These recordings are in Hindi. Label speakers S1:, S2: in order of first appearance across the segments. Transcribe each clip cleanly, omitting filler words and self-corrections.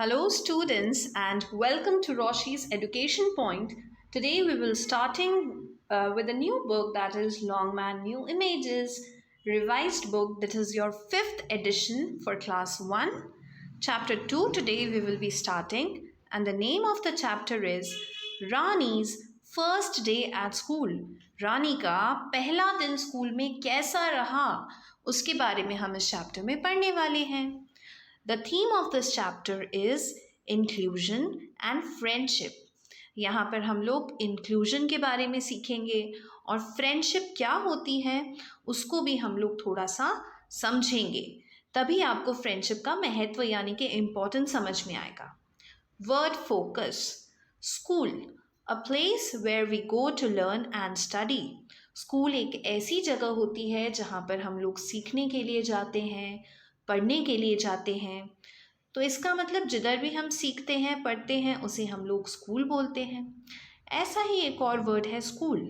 S1: Hello students and welcome to Roshi's Education Point. Today we will starting with a new book that is Longman New Images, revised book that is your 5th edition for class 1. Chapter 2 today we will be starting and the name of the chapter is Rani's First Day at School. रानी का पहला दिन स्कूल में कैसा रहा उसके बारे में हम इस चैप्टर में पढ़ने वाले हैं. The theme of this chapter is inclusion and friendship. यहाँ पर हम लोग inclusion के बारे में सीखेंगे और friendship क्या होती है उसको भी हम लोग थोड़ा सा समझेंगे. तभी आपको friendship का महत्व यानी कि important समझ में आएगा. Word focus. School, a place where we go to learn and study. School एक ऐसी जगह होती है जहाँ पर हम लोग सीखने के लिए जाते हैं, पढ़ने के लिए जाते हैं. तो इसका मतलब जिधर भी हम सीखते हैं पढ़ते हैं उसे हम लोग स्कूल बोलते हैं. ऐसा ही एक और वर्ड है स्कूल,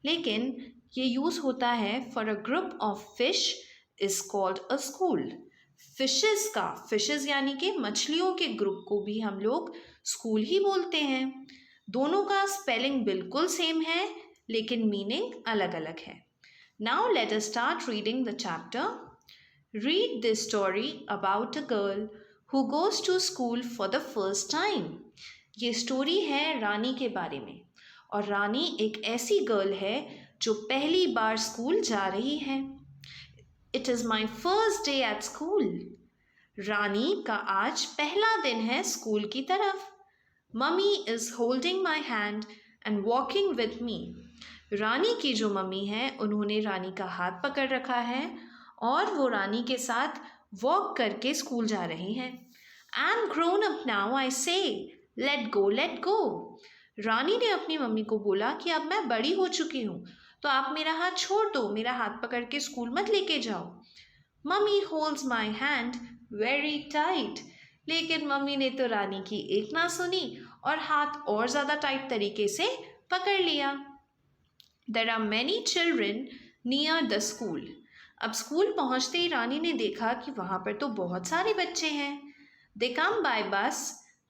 S1: लेकिन ये यूज़ होता है for a group of fish is called a school. Fishes यानी कि मछलियों के ग्रुप को भी हम लोग स्कूल ही बोलते हैं. दोनों का स्पेलिंग बिल्कुल सेम है लेकिन मीनिंग अलग अलग है. Now let us start reading the chapter. Read this story about a girl who goes to school for the first time. ये स्टोरी है रानी के बारे में और रानी एक ऐसी गर्ल है जो पहली बार स्कूल जा रही है. It is my first day at school. रानी का आज पहला दिन है स्कूल की तरफ. Mummy is holding my hand and walking with me. रानी की जो मम्मी है उन्होंने रानी का हाथ पकड़ रखा है और वो रानी के साथ वॉक करके स्कूल जा रही हैं. I am grown up now I से लेट गो लेट गो. रानी ने अपनी मम्मी को बोला कि अब मैं बड़ी हो चुकी हूँ तो आप मेरा हाथ छोड़ दो, मेरा हाथ पकड़ के स्कूल मत लेके जाओ. Mummy holds my hand very tight. लेकिन मम्मी ने तो रानी की एक ना सुनी और हाथ और ज़्यादा टाइट तरीके से पकड़ लिया. There are many children near the school. अब स्कूल पहुंचते ही रानी ने देखा कि वहाँ पर तो बहुत सारे बच्चे हैं. दे कम बाय बस.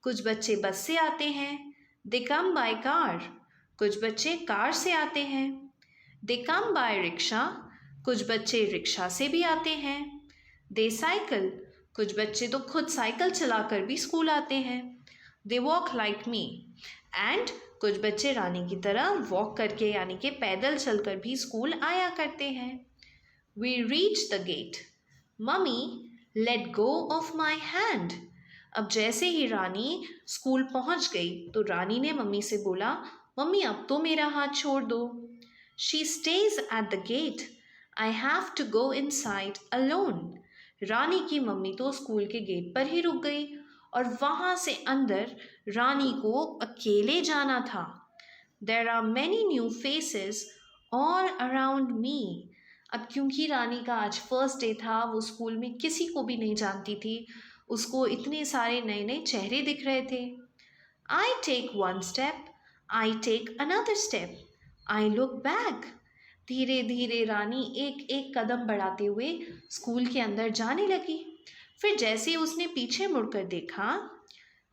S1: कुछ बच्चे बस से आते हैं. दे कम बाय कार. कुछ बच्चे कार से आते हैं. दे कम बाय रिक्शा. कुछ बच्चे रिक्शा से भी आते हैं. दे साइकिल. कुछ बच्चे तो खुद साइकिल चलाकर भी स्कूल आते हैं. They walk like me. And कुछ बच्चे रानी की तरह वॉक करके यानी कि पैदल चलकर भी स्कूल आया करते हैं. We reached the gate. Mummy, let go of my hand. अब जैसे ही रानी स्कूल पहुंच गई तो रानी ने मम्मी से बोला, मम्मी अब तो मेरा हाथ छोड़ दो. She stays at the gate. I have to go inside alone. रानी की मम्मी तो स्कूल के गेट पर ही रुक गई और वहाँ से अंदर रानी को अकेले जाना था. There are many new faces all around me. अब क्योंकि रानी का आज फर्स्ट डे था, वो स्कूल में किसी को भी नहीं जानती थी, उसको इतने सारे नए नए चेहरे दिख रहे थे. I take one step, I take another step, I look back. धीरे धीरे रानी एक एक कदम बढ़ाते हुए स्कूल के अंदर जाने लगी. फिर जैसे ही उसने पीछे मुड़कर देखा,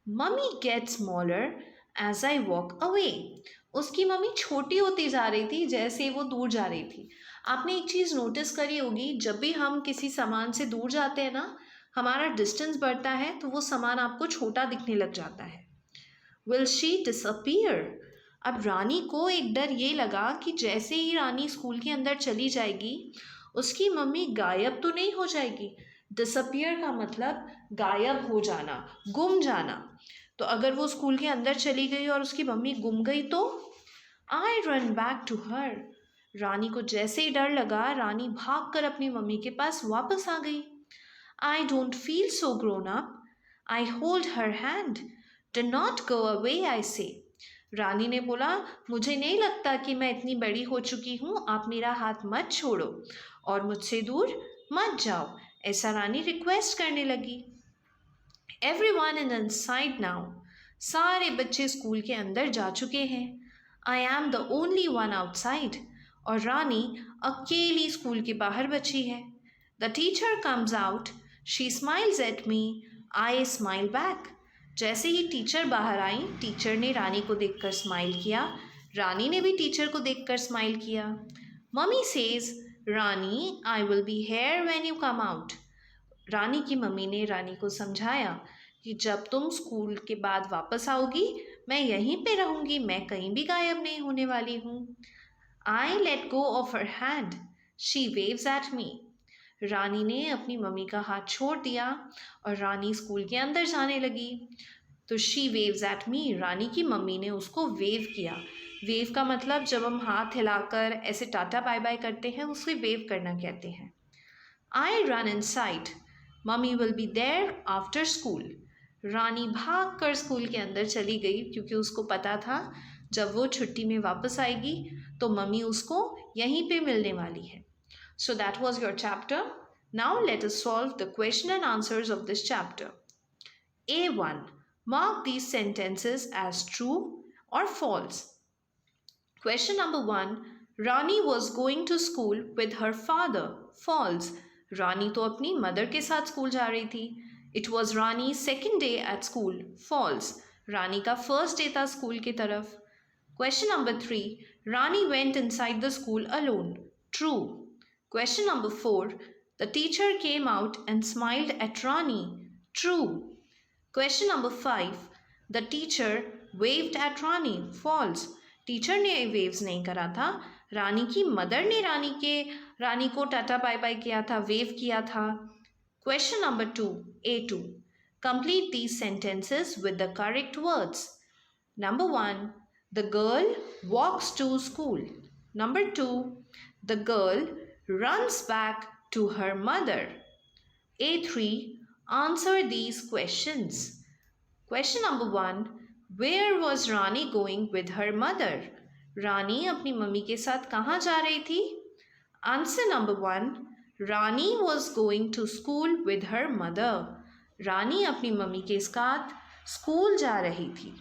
S1: mummy get smaller as I walk away. उसकी मम्मी छोटी होती जा रही थी जैसे वो दूर जा रही थी. आपने एक चीज़ नोटिस करी होगी, जब भी हम किसी सामान से दूर जाते हैं ना, हमारा डिस्टेंस बढ़ता है तो वो सामान आपको छोटा दिखने लग जाता है. Will she disappear. अब रानी को एक डर ये लगा कि जैसे ही रानी स्कूल के अंदर चली जाएगी उसकी मम्मी गायब तो नहीं हो जाएगी. डिसअपीयर का मतलब गायब हो जाना, गुम जाना. तो अगर वो स्कूल के अंदर चली गई और उसकी मम्मी गुम गई तो. I run back to her. Rani को जैसे ही डर लगा रानी भागकर अपनी मम्मी के पास वापस आ गई. I don't feel so grown up. I hold her hand. Do not go away I से. रानी ने बोला, मुझे नहीं लगता कि मैं इतनी बड़ी हो चुकी हूँ, आप मेरा हाथ मत छोड़ो और मुझसे दूर मत जाओ. ऐसा रानी रिक्वेस्ट करने लगी. Everyone is inside now. सारे बच्चे स्कूल के अंदर जा चुके हैं. I am the only one outside. और रानी अकेली स्कूल के बाहर बची है. The teacher comes out. She smiles at me. I smile back. जैसे ही टीचर बाहर आई, टीचर ने रानी को देखकर स्माइल किया, रानी ने भी टीचर को देखकर स्माइल किया। Mummy says, Rani, I will be here when you come out. Rani की मम्मी ने रानी को समझाया कि जब तुम स्कूल के बाद वापस आओगी, मैं यहीं पे रहूंगी, मैं कहीं भी गायब नहीं होने वाली हूँ। I let go of her hand, she waves at me. Rani ने अपनी मम्मी का हाथ छोड़ दिया और रानी स्कूल के अंदर जाने लगी। तो शी वेव्स एट मी, रानी की मम्मी ने उसको वेव किया। वेव का मतलब जब हम हाथ हिलाकर ऐसे टाटा बाय बाय करते हैं, उसे वेव करना कहते हैं। I run inside, mummy will be there after school. Rani भाग कर स्कूल के अंदर चली गई क्योंकि उसको पता था जब वो छुट्टी में वापस आएगी तो मम्मी उसको यहीं पे मिलने वाली है। So that was your chapter. Now let us solve the question and answers of this chapter. A1. Mark these sentences as true or false. Question number 1. Rani was going to school with her father. False. रानी तो अपनी मदर के साथ स्कूल जा रही थी। It was Rani's second day at school. False. रानी का फर्स्ट डे था स्कूल की तरफ। Question number 3. Rani went inside the school alone. True. Question number 4. The teacher came out and smiled at Rani. True. Question number 5. The teacher waved at Rani. False. Teacher ने वेव्स नहीं करा था, रानी की मदर ने रानी को टाटा बाय बाय किया था, वेव किया था। Question number 2. A2. Complete these sentences with the correct words. Number 1. The girl walks to school. Number 2. The girl runs back to her mother. A3. Answer these questions. Question number 1. Where was Rani going with her mother? रानी अपनी मम्मी के साथ कहाँ जा रही थी? Answer number 1. Rani was going to school with her mother. रानी अपनी मम्मी के साथ स्कूल जा रही थी।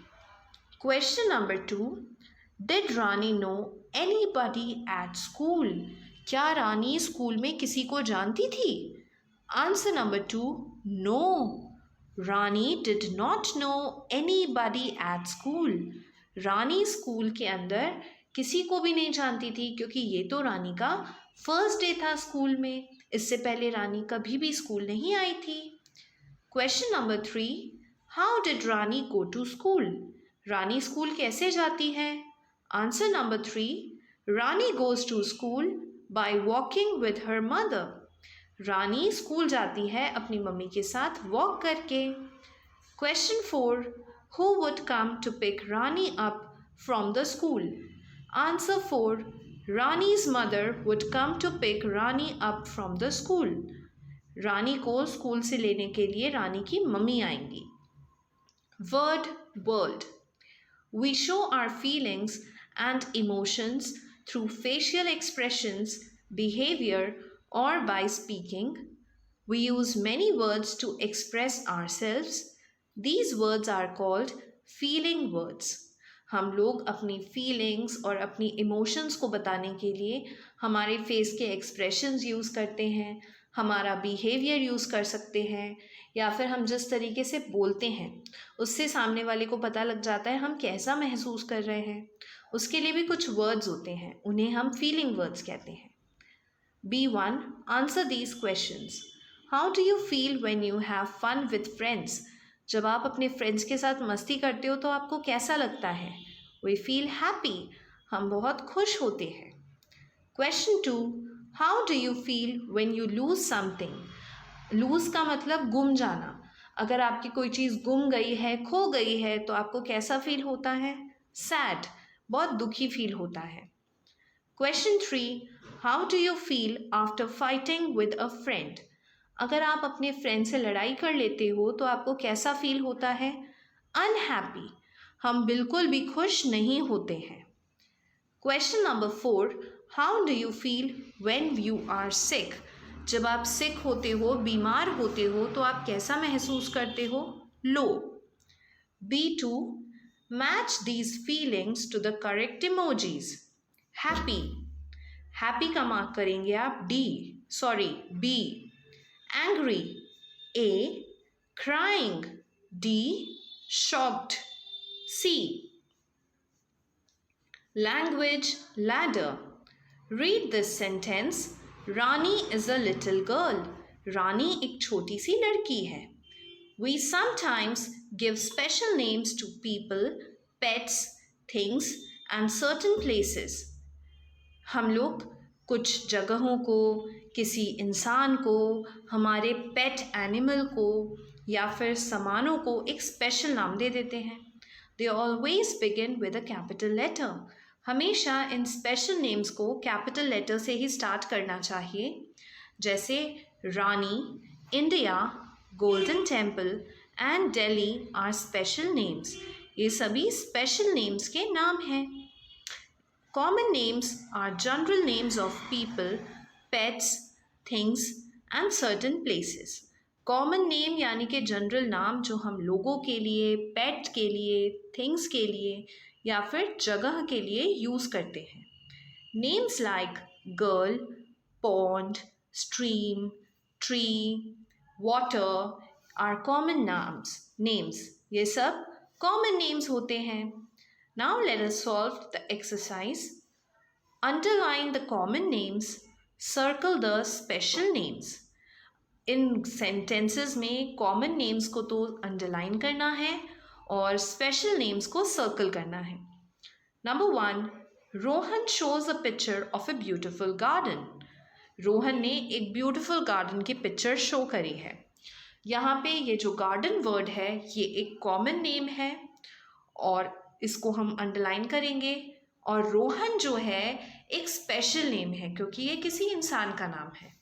S1: Question number 2. Did Rani know anybody at school? क्या रानी स्कूल में किसी को जानती थी? Answer number 2. No. Rani did not know anybody at school. Rani school के अंदर किसी को भी नहीं जानती थी क्योंकि ये तो रानी का फर्स्ट डे था स्कूल में। इससे पहले रानी कभी भी स्कूल नहीं आई थी। Question number 3. How did Rani go to school? Rani school कैसे जाती है? Answer number 3. Rani goes to school by walking with her mother. Rani school जाती है अपनी मम्मी के साथ वॉक करके। Question 4. Who would come to pick Rani up from the school? Answer 4. Rani's mother would come to pick Rani up from the school. रानी को स्कूल से लेने के लिए रानी की मम्मी आएंगी। Word world. We show our feelings and emotions through facial expressions, behavior, or by speaking. We use many words to express ourselves. These words are called feeling words. हम लोग अपनी फीलिंग्स और अपनी इमोशंस को बताने के लिए हमारे फेस के एक्सप्रेशंस यूज़ करते हैं, हमारा बिहेवियर यूज़ कर सकते हैं, या फिर हम जिस तरीके से बोलते हैं उससे सामने वाले को पता लग जाता है हम कैसा महसूस कर रहे हैं। उसके लिए भी कुछ वर्ड्स होते हैं, उन्हें हम फीलिंग वर्ड्स कहते हैं। B1. Answer these questions. How do you feel when you have fun with friends? जब आप अपने फ्रेंड्स के साथ मस्ती करते हो तो आपको कैसा लगता है? We feel happy. हम बहुत खुश होते हैं। Question 2. How do you feel when you lose something? Lose का मतलब गुम जाना। अगर आपकी कोई चीज़ गुम गई है, खो गई है, तो आपको कैसा फील होता है? Sad. बहुत दुखी फील होता है। Question 3. How do you feel after fighting with a friend? अगर आप अपने फ्रेंड से लड़ाई कर लेते हो तो आपको कैसा फील होता है? Unhappy. हम बिल्कुल भी खुश नहीं होते हैं। Question number 4. How do you feel when you are sick? जब आप सिक होते हो, बीमार होते हो, तो आप कैसा महसूस करते हो? Low. B2. Match these feelings to the correct emojis. Happy. Happy का मार्क करेंगे आप B. Angry A. Crying D. shocked. C. Language, ladder. Read this sentence. Rani is a little girl. Rani एक छोटी सी लड़की है. We sometimes give special names to people, pets, things and certain places. हम लोग कुछ जगहों को, किसी इंसान को, हमारे पेट एनिमल को या फिर सामानों को एक स्पेशल नाम दे देते हैं. They always begin with a capital letter. हमेशा इन स्पेशल नेम्स को कैपिटल लेटर से ही स्टार्ट करना चाहिए. जैसे Rani, India, golden temple and Delhi are special names. ये सभी स्पेशल नेम्स के नाम हैं. Common names are general names of people, pets, things and certain places. Common name यानी कि जनरल नाम जो हम लोगों के लिए, पेट के लिए, थिंग्स के लिए या फिर जगह के लिए यूज़ करते हैं. Names like girl, pond, stream, tree, water are common names. ये सब common names होते हैं. Now let us solve the exercise. Underline the common names. Circle the special names. In sentences में common names को तो underline करना है और special names को circle करना है. Number 1. Rohan shows a picture of a beautiful garden. Rohan ने एक beautiful garden की picture show करी है. यहाँ पे ये जो garden word है ये एक common name है और इसको हम अंडरलाइन करेंगे. और रोहन जो है एक स्पेशल नेम है क्योंकि ये किसी इंसान का नाम है.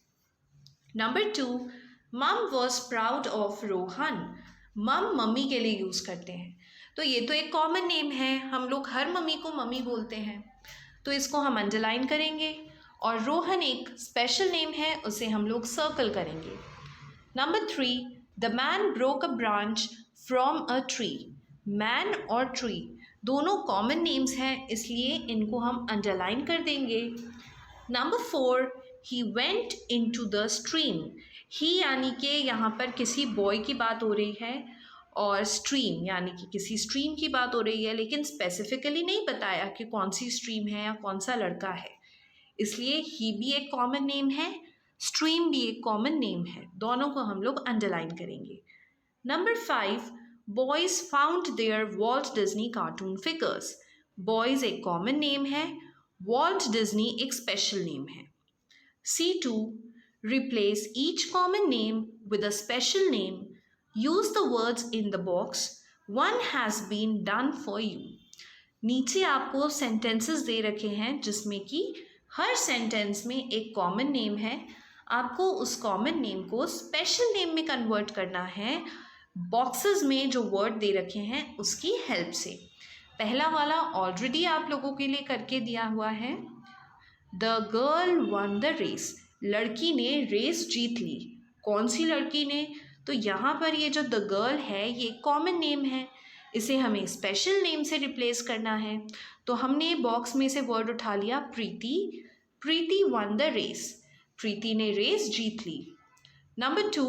S1: नंबर 2. मम वॉज प्राउड ऑफ रोहन. मम मम्मी के लिए यूज़ करते हैं तो ये तो एक कॉमन नेम है. हम लोग हर मम्मी को मम्मी बोलते हैं तो इसको हम अंडरलाइन करेंगे. और रोहन एक स्पेशल नेम है, उसे हम लोग सर्कल करेंगे. Number 3. The man broke a branch from a tree. Man और ट्री दोनों कॉमन नेम्स हैं इसलिए इनको हम अंडरलाइन कर देंगे. Number 4. He went into the stream. He यानी कि यहाँ पर किसी बॉय की बात हो रही है और स्ट्रीम यानी कि किसी स्ट्रीम की बात हो रही है, लेकिन स्पेसिफिकली नहीं बताया कि कौन सी स्ट्रीम है या कौन सा लड़का है. इसलिए ही भी एक कॉमन नेम है, स्ट्रीम भी एक कॉमन नेम है. दोनों को हम लोग अंडरलाइन करेंगे. Number 5. Boys found their Walt Disney cartoon figures. Boys एक कॉमन नेम है, Walt Disney एक स्पेशल नेम है. C2. Replace each common name with a special name. Use the words in the box. One has been done for you. नीचे आपको सेंटेंसेस दे रखे हैं जिसमें कि हर सेंटेंस में एक कॉमन नेम है. आपको उस कॉमन नेम को स्पेशल नेम में कन्वर्ट करना है बॉक्सेस में जो वर्ड दे रखे हैं उसकी हेल्प से. पहला वाला ऑलरेडी आप लोगों के लिए करके दिया हुआ है. The girl won the race. लड़की ने रेस जीत ली. कौन सी लड़की ने? तो यहाँ पर ये जो द गर्ल है ये कॉमन नेम है, इसे हमें स्पेशल नेम से रिप्लेस करना है. तो हमने बॉक्स में से वर्ड उठा लिया Preeti. Preeti won the race. Preeti ने रेस जीत ली. Number 2.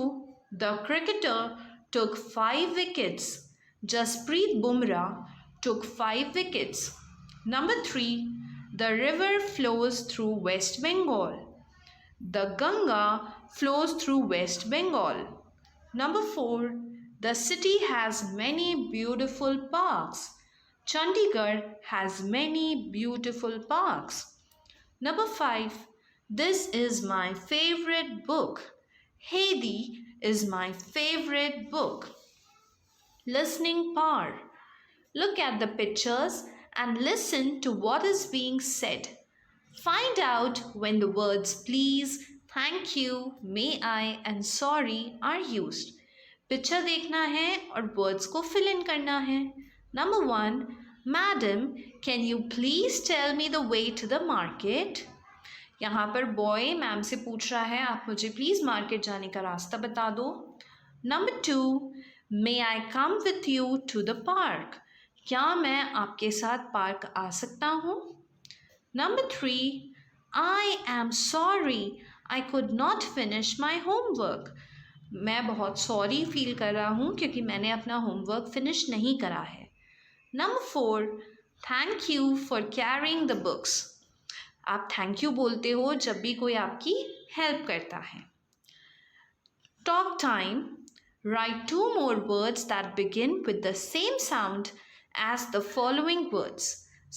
S1: The cricketer took 5 wickets. Jasprit Bumrah took 5 wickets. Number 3. The river flows through West Bengal. The Ganga flows through West Bengal. Number 4. The city has many beautiful parks. Chandigarh has many beautiful parks. Number 5. This is my favorite book. Hedi is my favorite book. Listening part. Look at the pictures and listen to what is being said. Find out when the words please, thank you, may I and sorry are used. Picture देखना है और words को fill in करना है. Number 1. Madam, can you please tell me the way to the market? यहाँ पर बॉय मैम से पूछ रहा है आप मुझे प्लीज़ मार्केट जाने का रास्ता बता दो. Number 2. May I come with you to the park. क्या मैं आपके साथ पार्क आ सकता हूँ? Number 3. I am sorry I could not finish my homework. मैं बहुत सॉरी फील कर रहा हूँ क्योंकि मैंने अपना होमवर्क फिनिश नहीं करा है। Number 4, thank you for carrying the books. आप थैंक यू बोलते हो जब भी कोई आपकी हेल्प करता है। Talk time, write 2 more words that begin with the same sound as the following words.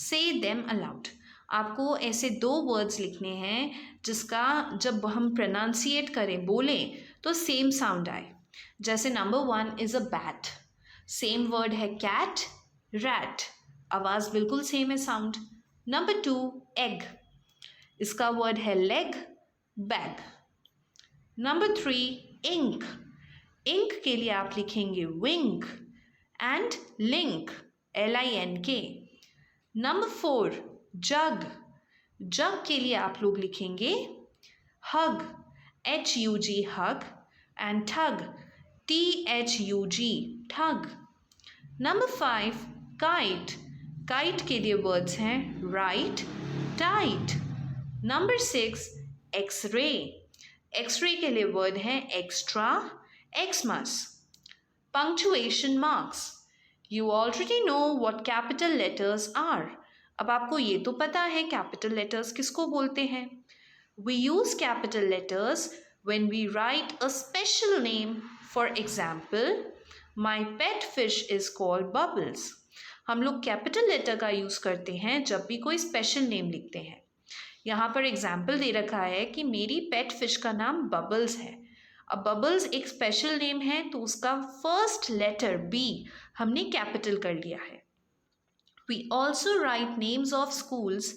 S1: Say them aloud. आपको ऐसे 2 वर्ड्स लिखने हैं जिसका जब हम प्रोनाउंसिएट करें, बोलें, तो सेम साउंड आए। जैसे number 1 is a bat, same word है कैट, रैट, आवाज़ बिल्कुल सेम है साउंड। नंबर 2 एग, इसका वर्ड है leg, bag. Number 3 ink, ink के लिए आप लिखेंगे wink and link, LINK। Number 4 jug, jug के लिए आप लोग लिखेंगे hug, HUG hug, and thug, THUG thug. Number 5 kite, kite के लिए वर्ड्स हैं right, tight. Number 6 x ray, x ray के लिए वर्ड है extra, Xmas. Punctuation marks, you already know what capital letters are. अब आपको ये तो पता है कैपिटल लेटर्स किसको बोलते हैं। We use capital letters when we write a special name. For example, my pet fish is called Bubbles. हम लोग कैपिटल लेटर का यूज करते हैं जब भी कोई स्पेशल नेम लिखते हैं। यहाँ पर एग्जाम्पल दे रखा है कि मेरी पेट फिश का नाम बबल्स है। अब बबल्स एक स्पेशल नेम है तो उसका फर्स्ट लेटर B हमने कैपिटल कर लिया है। We also write names of schools,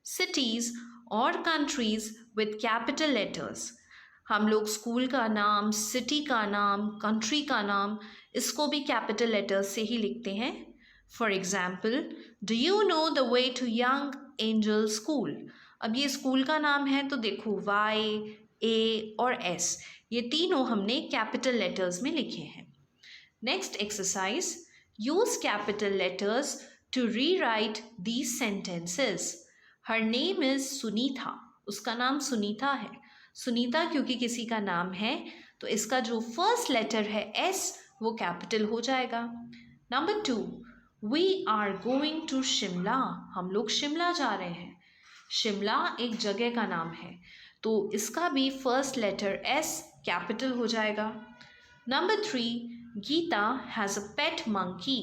S1: cities or countries with capital letters. हम लोग स्कूल का नाम, सिटी का नाम, कंट्री का नाम, इसको भी कैपिटल लेटर्स से ही लिखते हैं। For example, do you know the way to Young Angel School. अब ये स्कूल का नाम है तो देखो Y, A और S, ये तीनों हमने कैपिटल लेटर्स में लिखे हैं। Next exercise, use capital letters to rewrite these sentences. Her name is Sunita, उसका नाम सुनीता है। सुनीता क्योंकि किसी का नाम है तो इसका जो फर्स्ट लेटर है S वो कैपिटल हो जाएगा। Number 2, we are going to Shimla, हम लोग शिमला जा रहे हैं। शिमला एक जगह का नाम है तो इसका भी फर्स्ट लेटर S कैपिटल हो जाएगा। Number 3, Geeta has a pet monkey.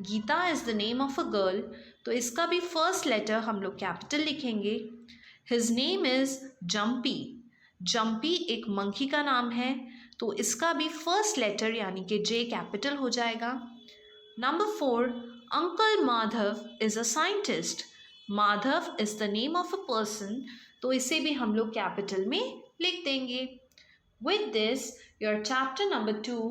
S1: Geeta is the name of a girl तो इसका भी फर्स्ट लेटर हम लोग कैपिटल लिखेंगे। His name is Jumpy, Jumpy एक मंकी का नाम है तो इसका भी फर्स्ट लेटर यानी कि J कैपिटल हो जाएगा। Number 4, uncle Madhav is a scientist. Madhav is the name of a person तो इसे भी हम लोग कैपिटल में लिख देंगे। With this, your chapter number 2,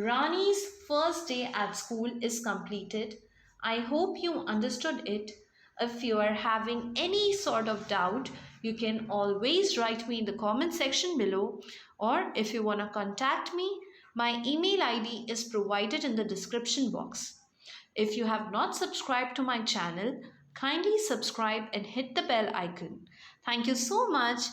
S1: Rani's first day at school, is completed. I hope you understood it. If you are having any sort of doubt, you can always write me in the comment section below. Or if you want to contact me, my email ID is provided in the description box. If you have not subscribed to my channel, kindly subscribe and hit the bell icon. Thank you so much.